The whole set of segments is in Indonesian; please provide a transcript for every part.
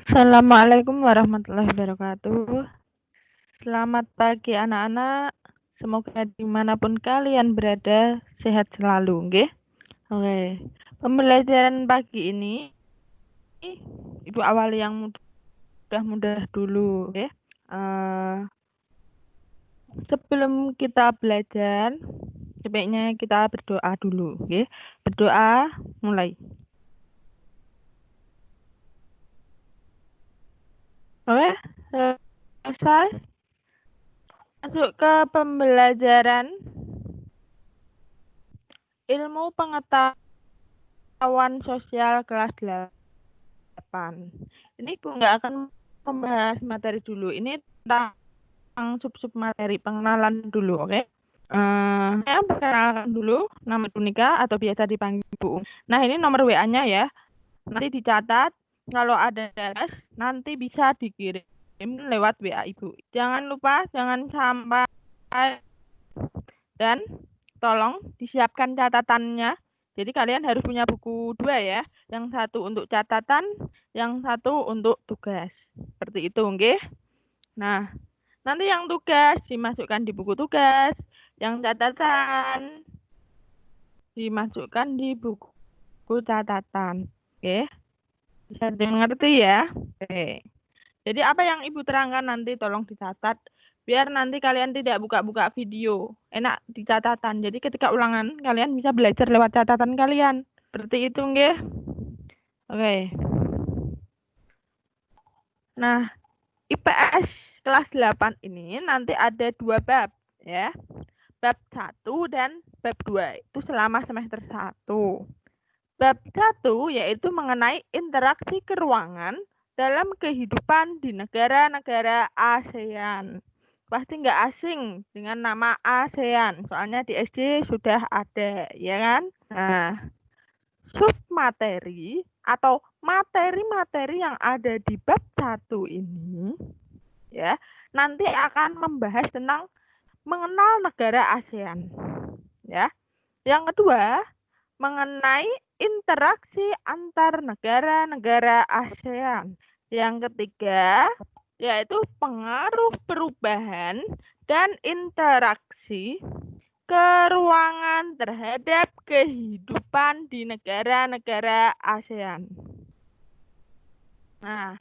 Assalamualaikum warahmatullahi wabarakatuh. Selamat pagi anak-anak. Semoga dimanapun kalian berada sehat selalu, nggih. Oke. Pembelajaran pagi ini Ibu awali yang mudah-mudah dulu, nggih. Sebelum kita belajar, sebaiknya kita berdoa dulu, nggih. Berdoa, mulai. Oke, selesai. Masuk ke pembelajaran ilmu pengetahuan sosial kelas 8. Ini Ibu nggak akan membahas materi dulu. Ini tentang sub-sub materi, pengenalan dulu, oke? Saya perkenalkan dulu, nama Ibu Nika atau biasa dipanggil Ibu. Nah, ini nomor WA-nya ya. Nanti dicatat, kalau ada tes, nanti bisa dikirim lewat WA Ibu. Jangan lupa, jangan sampai, dan tolong disiapkan catatannya. Jadi kalian harus punya buku 2 ya. Yang satu untuk catatan, yang satu untuk tugas. Seperti itu, nggih. Nah, nanti yang tugas dimasukkan di buku tugas, yang catatan dimasukkan di buku catatan. Oke. Bisa dimengerti ya? Oke. Jadi apa yang Ibu terangkan nanti tolong dicatat biar nanti kalian tidak buka-buka video. Enak di catatan. Jadi ketika ulangan kalian bisa belajar lewat catatan kalian. Seperti itu nggih. Oke. Nah, IPS kelas 8 ini nanti ada 2 bab ya. Bab 1 dan bab 2 itu selama semester 1. Bab 1 yaitu mengenai interaksi keruangan dalam kehidupan di negara-negara ASEAN. Pasti nggak asing dengan nama ASEAN, soalnya di SD sudah ada, ya kan? Nah, submateri atau materi-materi yang ada di bab 1 ini, ya, nanti akan membahas tentang mengenal negara ASEAN, ya. Yang kedua, mengenai interaksi antar negara-negara ASEAN. Yang ketiga, yaitu pengaruh perubahan dan interaksi keruangan terhadap kehidupan di negara-negara ASEAN. Nah,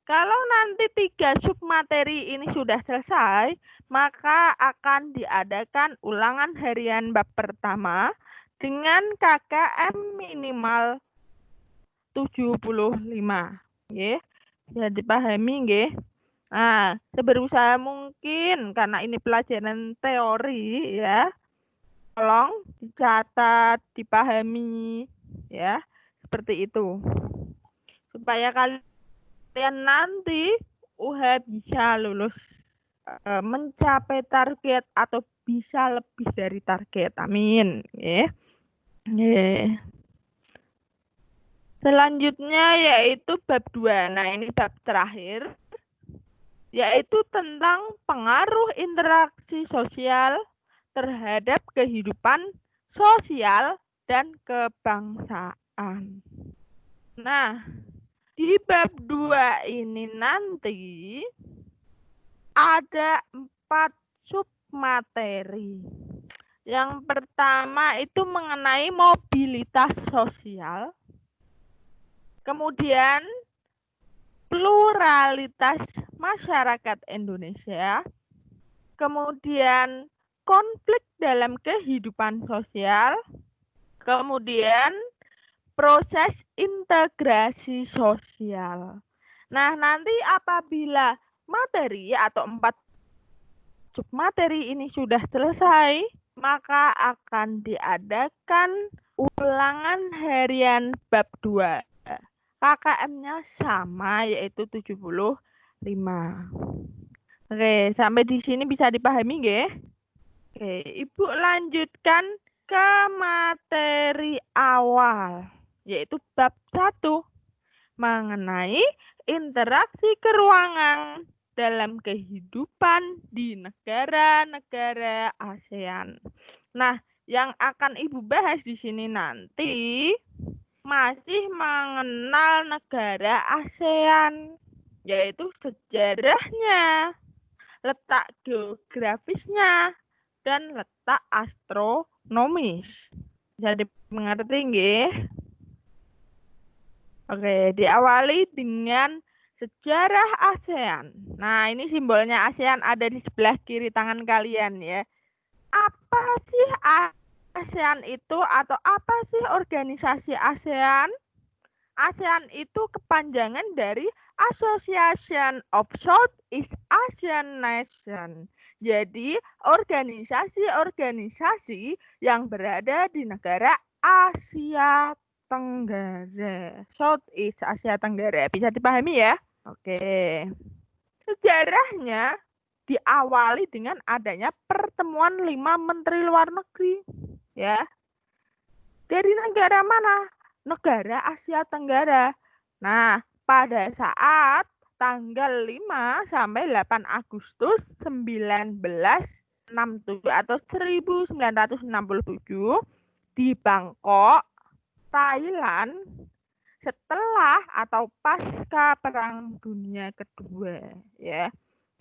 kalau nanti 3 submateri ini sudah selesai, maka akan diadakan ulangan harian bab pertama dengan KKM minimal 75. Nggih. Bisa dipahami nggih. Nah, seberusaha mungkin karena ini pelajaran teori ya. Tolong dicatat, dipahami ya. Seperti itu. Supaya kalian nanti bisa lulus mencapai target atau bisa lebih dari target. Amin. Selanjutnya yaitu bab 2. Nah, ini bab terakhir, yaitu tentang pengaruh interaksi sosial terhadap kehidupan sosial dan kebangsaan. Nah, di bab 2 ini nanti ada 4 submateri. Yang pertama itu mengenai mobilitas sosial. Kemudian pluralitas masyarakat Indonesia. Kemudian konflik dalam kehidupan sosial. Kemudian proses integrasi sosial. Nah, nanti apabila materi atau 4 submateri ini sudah selesai, maka akan diadakan ulangan harian bab 2. KKM-nya sama, yaitu 75. Oke, sampai di sini bisa dipahami nggih? Oke, Ibu lanjutkan ke materi awal, yaitu bab 1 mengenai interaksi keruangan dalam kehidupan di negara-negara ASEAN. Nah, yang akan Ibu bahas di sini nanti masih mengenal negara ASEAN, yaitu sejarahnya, letak geografisnya, dan letak astronomis. Bisa dimengerti nggih? Oke, diawali dengan sejarah ASEAN. Nah, ini simbolnya ASEAN ada di sebelah kiri tangan kalian ya. Apa sih ASEAN itu atau apa sih organisasi ASEAN? ASEAN itu kepanjangan dari Association of Southeast Asian Nations. Jadi, organisasi-organisasi yang berada di negara Asia Tenggara. Southeast Asia Tenggara. Bisa dipahami ya? Oke. Sejarahnya diawali dengan adanya pertemuan 5 menteri luar negeri. Ya. Dari negara mana? Negara Asia Tenggara. Nah, pada saat tanggal 5 sampai 8 Agustus 1967 atau 1967 di Bangkok, Thailand, setelah atau pasca Perang Dunia Kedua, ya.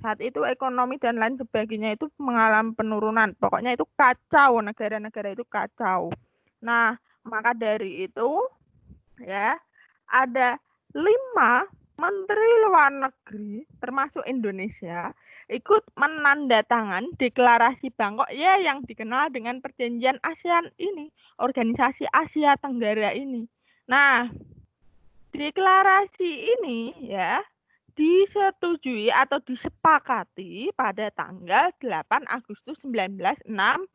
Saat itu ekonomi dan lain sebagainya itu mengalami penurunan. Pokoknya itu kacau, negara-negara itu kacau. Nah, maka dari itu ya ada 5 menteri luar negeri termasuk Indonesia ikut menandatangan deklarasi Bangkok ya yang dikenal dengan perjanjian ASEAN ini, organisasi Asia Tenggara ini. Nah, deklarasi ini ya disetujui atau disepakati pada tanggal 8 Agustus 1967.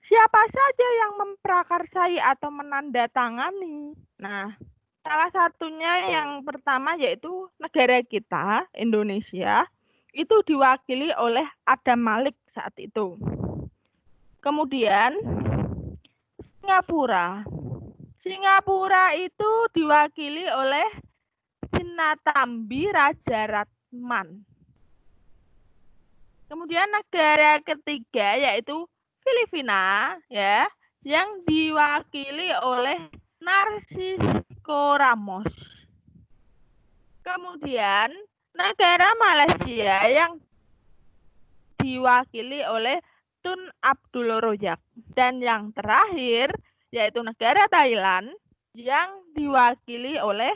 Siapa saja yang memprakarsai atau menandatangani? Nah, salah satunya yang pertama yaitu negara kita, Indonesia, itu diwakili oleh Adam Malik saat itu. Kemudian Singapura. Singapura itu diwakili oleh Sinnathamby Rajaratnam. Kemudian negara ketiga yaitu Filipina ya, yang diwakili oleh Narcisco Ramos. Kemudian negara Malaysia yang diwakili oleh Tun Abdul Rojak. Dan yang terakhir yaitu negara Thailand yang diwakili oleh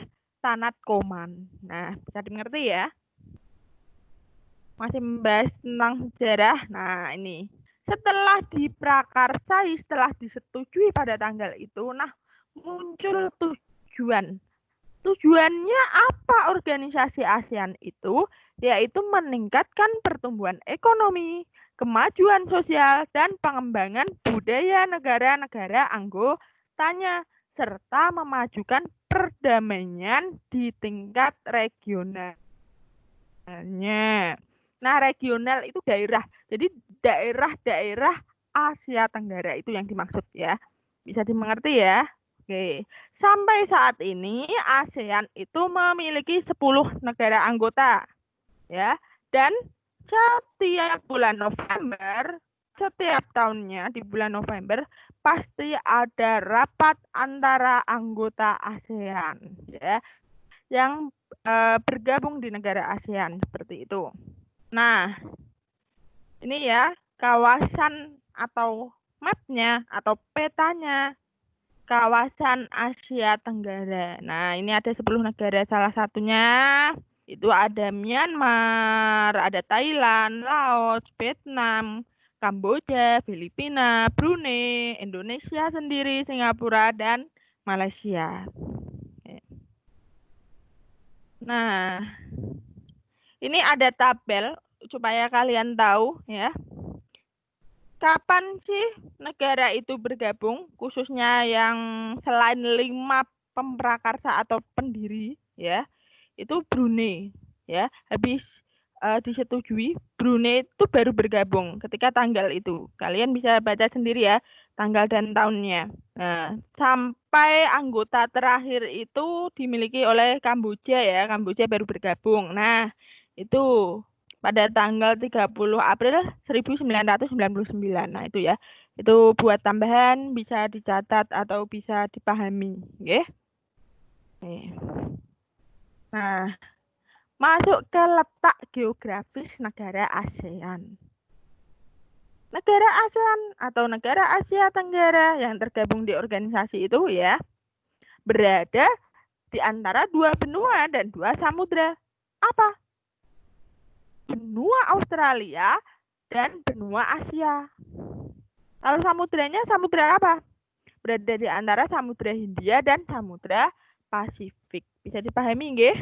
Tanat Koman. Nah, bisa dimengerti ya? Masih membahas tentang sejarah. Nah, ini. Setelah diprakarsai, setelah disetujui pada tanggal itu, nah muncul tujuan. Tujuannya apa organisasi ASEAN itu? Yaitu meningkatkan pertumbuhan ekonomi, kemajuan sosial, dan pengembangan budaya negara-negara anggotanya, serta memajukan perdamaian di tingkat regionalnya. Nah, regional itu daerah. Jadi daerah-daerah Asia Tenggara itu yang dimaksud ya. Bisa dimengerti ya? Oke. Sampai saat ini ASEAN itu memiliki 10 negara anggota. Ya. Dan setiap bulan November, setiap tahunnya di bulan November pasti ada rapat antara anggota ASEAN ya yang bergabung di negara ASEAN seperti itu. Nah, ini ya kawasan atau mapnya atau petanya kawasan Asia Tenggara. Nah, ini ada 10 negara, salah satunya itu ada Myanmar, ada Thailand, Laos, Vietnam, Kamboja, Filipina, Brunei, Indonesia sendiri, Singapura, dan Malaysia. Nah, ini ada tabel supaya kalian tahu ya. Kapan sih negara itu bergabung, khususnya yang selain 5 pemprakarsa atau pendiri ya, itu Brunei ya. Habis disetujui, Brunei itu baru bergabung ketika tanggal itu. Kalian bisa baca sendiri ya tanggal dan tahunnya. Nah, sampai anggota terakhir itu dimiliki oleh Kamboja ya. Kamboja baru bergabung. Nah, itu pada tanggal 30 April 1999. Nah, itu ya. Itu buat tambahan bisa dicatat atau bisa dipahami, nggih. Nah, masuk ke letak geografis negara ASEAN. Negara ASEAN atau negara Asia Tenggara yang tergabung di organisasi itu ya, berada di antara dua benua dan dua samudra. Apa? Benua Australia dan benua Asia. Lalu samudranya samudra apa? Berada di antara Samudra Hindia dan Samudra Pasifik. Bisa dipahami nggih?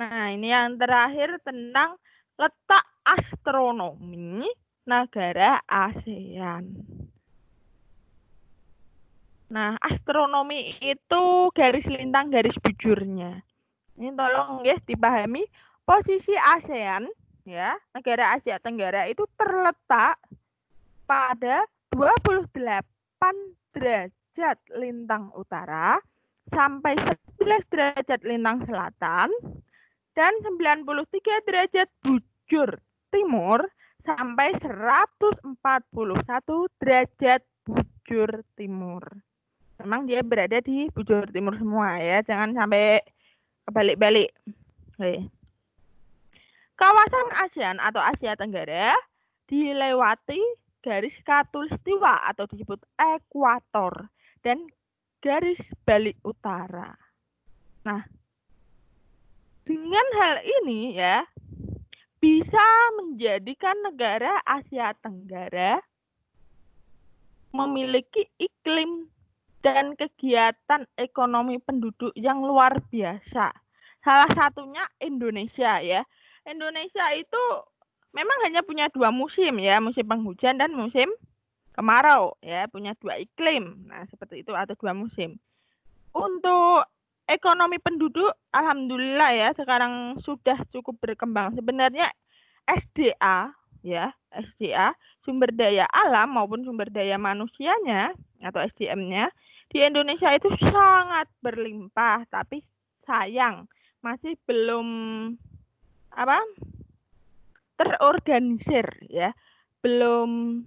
Nah, ini yang terakhir tentang letak astronomi negara ASEAN. Nah, astronomi itu garis lintang garis bujurnya. Ini tolong ya dipahami, posisi ASEAN ya, negara Asia Tenggara itu terletak pada 28 derajat lintang utara sampai 11 derajat lintang selatan dan 93 derajat bujur timur sampai 141 derajat bujur timur. Memang dia berada di bujur timur semua ya, jangan sampai kebalik-balik. Kawasan ASEAN atau Asia Tenggara dilewati garis khatulistiwa atau disebut ekuator dan garis balik utara. Nah, dengan hal ini ya bisa menjadikan negara Asia Tenggara memiliki iklim dan kegiatan ekonomi penduduk yang luar biasa. Salah satunya Indonesia ya. Indonesia itu memang hanya punya dua musim ya, musim penghujan dan musim kemarau ya, punya dua iklim. Nah, seperti itu atau dua musim. Untuk ekonomi penduduk alhamdulillah ya sekarang sudah cukup berkembang. Sebenarnya SDA ya, SDA sumber daya alam maupun sumber daya manusianya atau SDM-nya di Indonesia itu sangat berlimpah, tapi sayang masih belum terorganisir ya, belum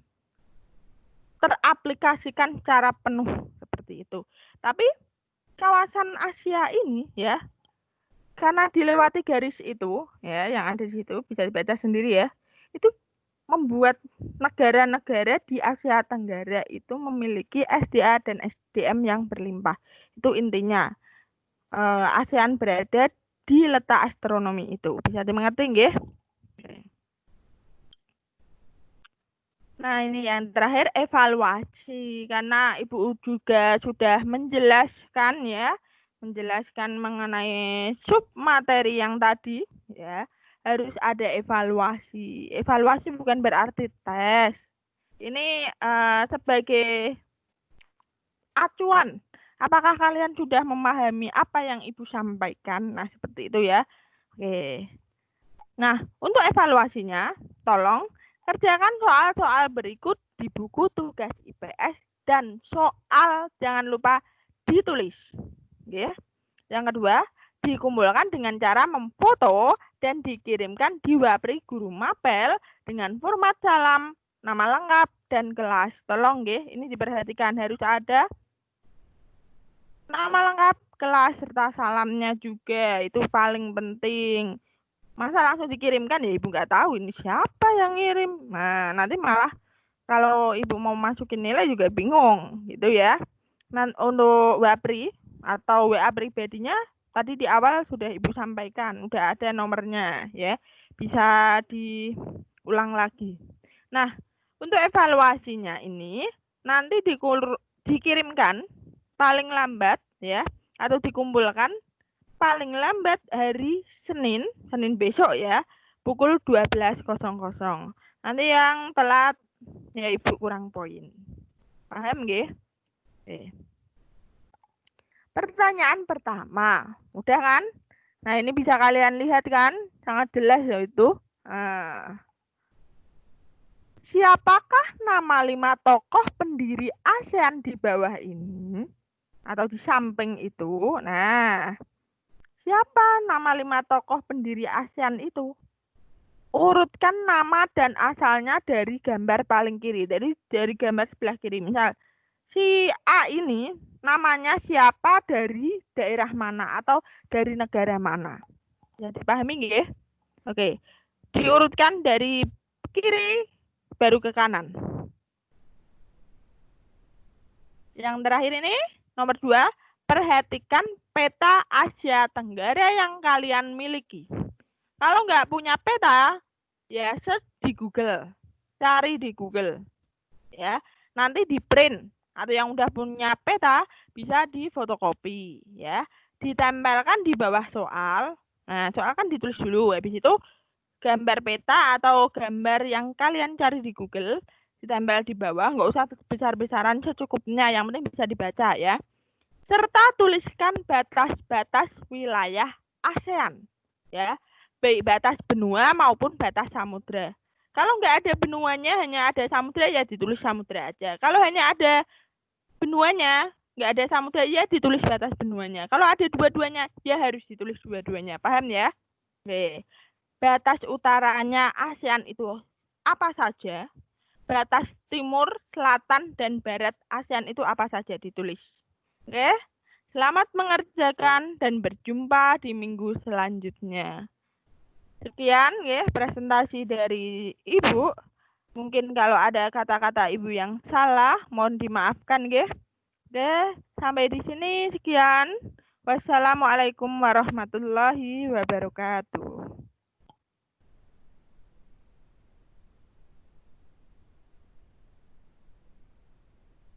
teraplikasikan secara penuh seperti itu. Tapi kawasan Asia ini ya, karena dilewati garis itu ya yang ada di situ bisa dibaca sendiri ya, itu membuat negara-negara di Asia Tenggara itu memiliki SDA dan SDM yang berlimpah. Itu intinya. ASEAN berada di letak astronomi itu. Bisa dimengerti nggih? Nah, ini yang terakhir evaluasi karena Ibu juga sudah menjelaskan ya, menjelaskan mengenai sub materi yang tadi ya, harus ada evaluasi. Evaluasi bukan berarti tes. Ini sebagai acuan. Apakah kalian sudah memahami apa yang Ibu sampaikan? Nah, seperti itu ya. Oke. Nah, untuk evaluasinya, tolong kerjakan soal-soal berikut di buku tugas IPS dan soal jangan lupa ditulis. Ya. Yang kedua, dikumpulkan dengan cara memfoto dan dikirimkan di Wapri Guru Mapel dengan format salam, nama lengkap, dan kelas. Tolong ini diperhatikan harus ada nama lengkap, kelas, serta salamnya juga. Itu paling penting. Masa langsung dikirimkan ya Ibu nggak tahu ini siapa yang ngirim. Nah, nanti malah kalau Ibu mau masukin nilai juga bingung gitu ya. Nah, untuk Wapri atau WA pribadinya tadi di awal sudah Ibu sampaikan, udah ada nomornya ya. Bisa diulang lagi. Nah, untuk evaluasinya ini nanti dikirimkan paling lambat ya atau dikumpulkan paling lambat hari Senin besok ya, pukul 12.00. Nanti yang telat ya Ibu kurang poin. Paham nggih? Pertanyaan pertama, udah kan? Nah, ini bisa kalian lihat kan? Sangat jelas ya itu. Nah, siapakah nama 5 tokoh pendiri ASEAN di bawah ini? Atau di samping itu? Nah, siapa nama 5 tokoh pendiri ASEAN itu? urutkan nama dan asalnya dari gambar paling kiri. Jadi dari gambar sebelah kiri. Misal si A ini namanya siapa, dari daerah mana atau dari negara mana. Ya, dipahami nggih? Oke. Diurutkan dari kiri baru ke kanan. Yang terakhir ini nomor 2, perhatikan peta Asia Tenggara yang kalian miliki. Kalau nggak punya peta, ya search di Google, cari di Google, ya. Nanti di print atau yang udah punya peta bisa difotokopi, ya. Ditempelkan di bawah soal. Nah, soal kan ditulis dulu, habis itu gambar peta atau gambar yang kalian cari di Google ditempel di bawah, nggak usah besar-besaran, secukupnya, yang penting bisa dibaca ya. Serta tuliskan batas-batas wilayah ASEAN, ya, baik batas benua maupun batas samudra. Kalau nggak ada benuanya, hanya ada samudra, ya ditulis samudra aja. Kalau hanya ada benuanya, nggak ada samudra, ya ditulis batas benuanya. Kalau ada dua-duanya, ya harus ditulis dua-duanya. Paham ya? Oke. Batas utaranya ASEAN itu apa saja? Batas timur, selatan, dan barat ASEAN itu apa saja, ditulis. Oke, selamat mengerjakan dan berjumpa di minggu selanjutnya. Sekian ya presentasi dari Ibu. Mungkin kalau ada kata-kata Ibu yang salah, mohon dimaafkan ya. Oke, sampai di sini sekian. Wassalamualaikum warahmatullahi wabarakatuh.